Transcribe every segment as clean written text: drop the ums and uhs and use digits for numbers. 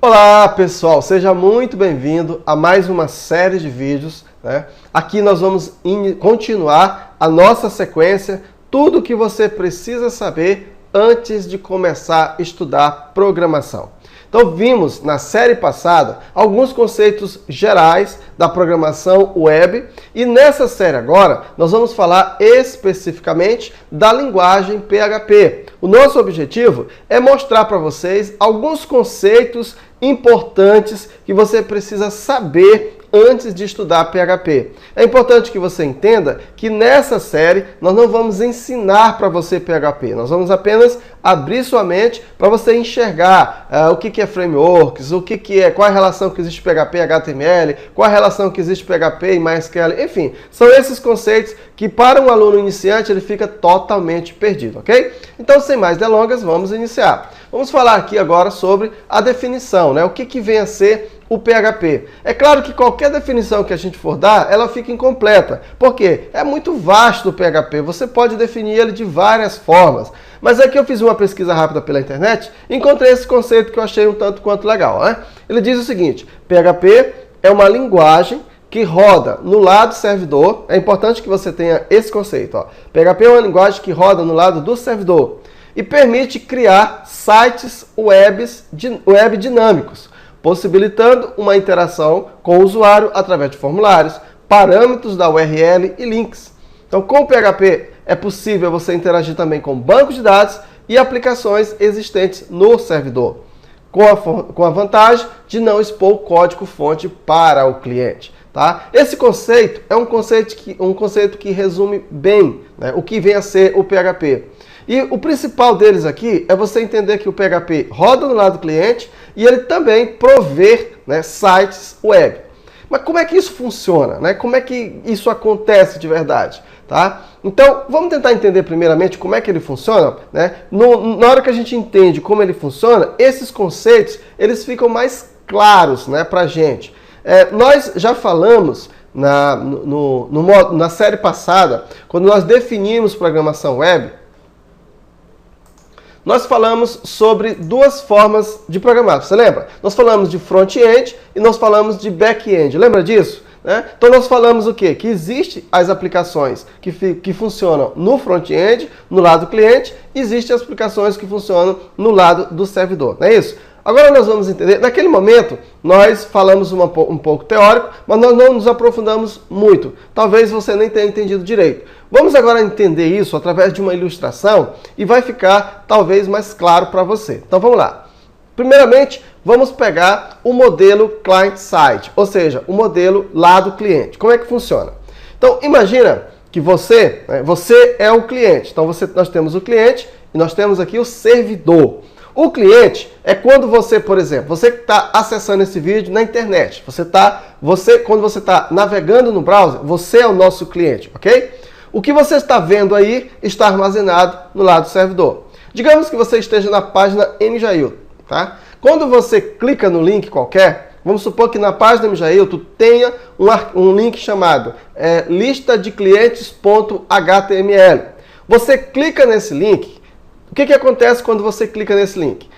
Olá pessoal, seja muito bem-vindo a mais uma série de vídeos, né? Aqui nós vamos continuar a nossa sequência, tudo o que você precisa saber antes de começar a estudar programação. Então vimos na série passada alguns conceitos gerais da programação web e nessa série agora nós vamos falar especificamente da linguagem PHP. O nosso objetivo é mostrar para vocês alguns conceitos importantes que você precisa saber antes de estudar PHP. É importante que você entenda que nessa série nós não vamos ensinar para você PHP, nós vamos apenas abrir sua mente para você enxergar o que é frameworks, qual é a relação que existe PHP e HTML, qual é a relação que existe PHP e MySQL, enfim, são esses conceitos que para um aluno iniciante ele fica totalmente perdido, ok? Então, sem mais delongas, vamos iniciar. Vamos falar aqui agora sobre a definição, né? O que vem a ser o PHP. É claro que qualquer definição que a gente for dar, ela fica incompleta. Por quê? É muito vasto o PHP, você pode definir ele de várias formas. Mas aqui eu fiz uma pesquisa rápida pela internet e encontrei esse conceito que eu achei um tanto quanto legal, né? Ele diz o seguinte: PHP é uma linguagem que roda no lado servidor. É importante que você tenha esse conceito, ó. PHP é uma linguagem que roda no lado do servidor e permite criar sites web dinâmicos, possibilitando uma interação com o usuário através de formulários, parâmetros da URL e links. Então, com o PHP é possível você interagir também com bancos de dados e aplicações existentes no servidor, com a vantagem de não expor o código-fonte para o cliente. Tá? Esse conceito é um conceito que resume bem, né, o que vem a ser o PHP. E o principal deles aqui é você entender que o PHP roda no lado do cliente e ele também provê, né, sites web. Mas como é que isso funciona? Né? Como é que isso acontece de verdade? Tá? Então, vamos tentar entender primeiramente como é que ele funciona. Né? Na hora que a gente entende como ele funciona, esses conceitos eles ficam mais claros, né, para a gente. Nós já falamos na série passada, quando nós definimos programação web, nós falamos sobre duas formas de programar. Você lembra? Nós falamos de front-end e nós falamos de back-end. Lembra disso? Né? Então nós falamos o quê? Que existem as aplicações que funcionam no front-end, no lado do cliente, e existem as aplicações que funcionam no lado do servidor. Não é isso? Agora nós vamos entender, naquele momento nós falamos um pouco teórico, mas nós não nos aprofundamos muito. Talvez você nem tenha entendido direito. Vamos agora entender isso através de uma ilustração e vai ficar talvez mais claro para você. Então vamos lá. Primeiramente, vamos pegar o modelo client-side, ou seja, o modelo lado cliente. Como é que funciona? Então imagina que você é o cliente. Então nós temos o cliente e nós temos aqui o servidor. O cliente é quando você, por exemplo, você que está acessando esse vídeo na internet, quando você está navegando no browser, você é o nosso cliente, ok? O que você está vendo aí está armazenado no lado do servidor. Digamos que você esteja na página MJIL, tá? Quando você clica no link qualquer, vamos supor que na página MJIL tu tenha um link chamado lista de clientes.html. Você clica nesse link. O que acontece quando você clica nesse link?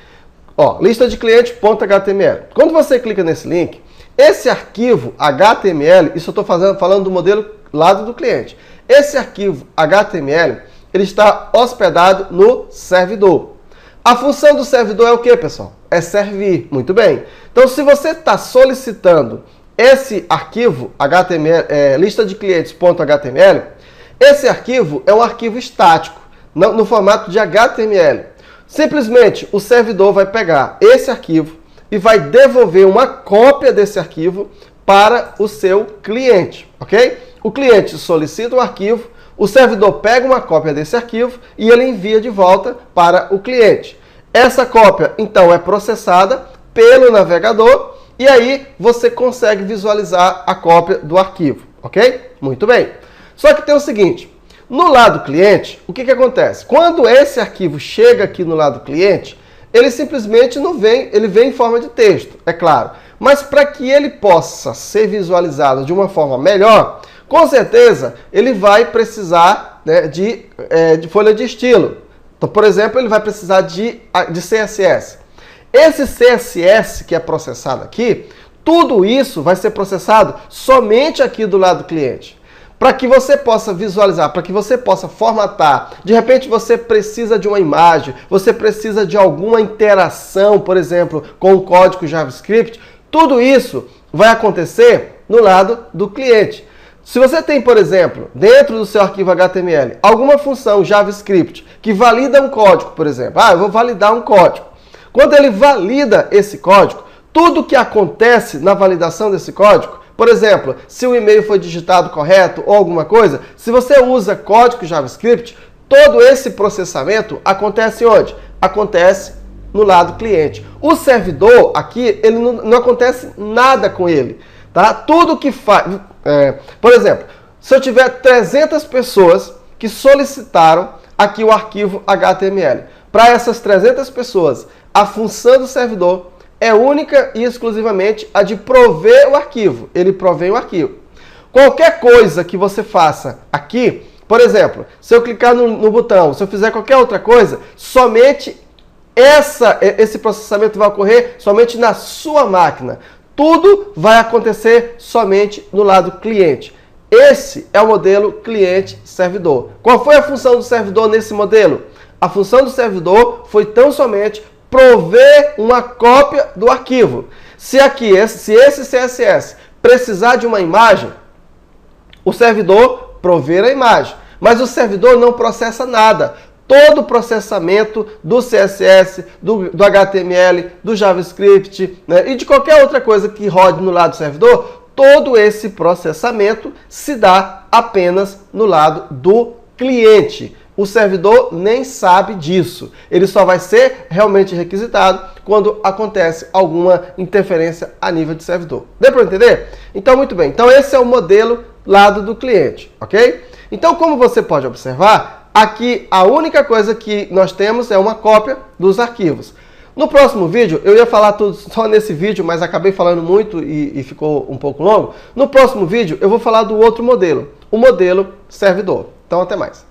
Ó, lista de cliente.html. Quando você clica nesse link, esse arquivo HTML, isso eu estou falando do modelo lado do cliente. Esse arquivo HTML, ele está hospedado no servidor. A função do servidor é o que, pessoal? É servir. Muito bem. Então, se você está solicitando esse arquivo HTML, lista de clientes.html, esse arquivo é um arquivo estático, no formato de HTML. Simplesmente o servidor vai pegar esse arquivo e vai devolver uma cópia desse arquivo para o seu cliente, ok? O cliente solicita o arquivo, o servidor pega uma cópia desse arquivo e ele envia de volta para o cliente. Essa cópia, então, é processada pelo navegador e aí você consegue visualizar a cópia do arquivo, ok? Muito bem. Só que tem o seguinte: no lado cliente, o que acontece? Quando esse arquivo chega aqui no lado cliente, ele simplesmente não vem, ele vem em forma de texto, é claro. Mas para que ele possa ser visualizado de uma forma melhor, com certeza ele vai precisar, né, de folha de estilo. Então, por exemplo, ele vai precisar de CSS. Esse CSS que é processado aqui, tudo isso vai ser processado somente aqui do lado do cliente. Para que você possa visualizar, para que você possa formatar. De repente você precisa de uma imagem, você precisa de alguma interação, por exemplo, com o código JavaScript. Tudo isso vai acontecer no lado do cliente. Se você tem, por exemplo, dentro do seu arquivo HTML, alguma função JavaScript que valida um código, por exemplo. Eu vou validar um código. Quando ele valida esse código, tudo que acontece na validação desse código, por exemplo, se o e-mail foi digitado correto ou alguma coisa, se você usa código JavaScript, todo esse processamento acontece onde? Acontece no lado cliente. O servidor aqui, ele não acontece nada com ele. Tá? Tudo que faz... por exemplo, se eu tiver 300 pessoas que solicitaram aqui o arquivo HTML, para essas 300 pessoas, a função do servidor é única e exclusivamente a de prover o arquivo. Ele provém o arquivo. Qualquer coisa que você faça aqui, por exemplo, se eu clicar no botão, se eu fizer qualquer outra coisa, somente esse processamento vai ocorrer somente na sua máquina. Tudo vai acontecer somente no lado cliente. Esse é o modelo cliente-servidor. Qual foi a função do servidor nesse modelo? A função do servidor foi tão somente prover uma cópia do arquivo. Se esse CSS precisar de uma imagem, o servidor prover a imagem. Mas o servidor não processa nada. Todo o processamento do CSS, do HTML, do JavaScript, né, e de qualquer outra coisa que rode no lado do servidor, todo esse processamento se dá apenas no lado do cliente. O servidor nem sabe disso. Ele só vai ser realmente requisitado quando acontece alguma interferência a nível de servidor. Deu para entender? Então, muito bem. Então, esse é o modelo lado do cliente, ok? Então, como você pode observar, aqui a única coisa que nós temos é uma cópia dos arquivos. No próximo vídeo, eu ia falar tudo só nesse vídeo, mas acabei falando muito e ficou um pouco longo. No próximo vídeo, eu vou falar do outro modelo, o modelo servidor. Então, até mais.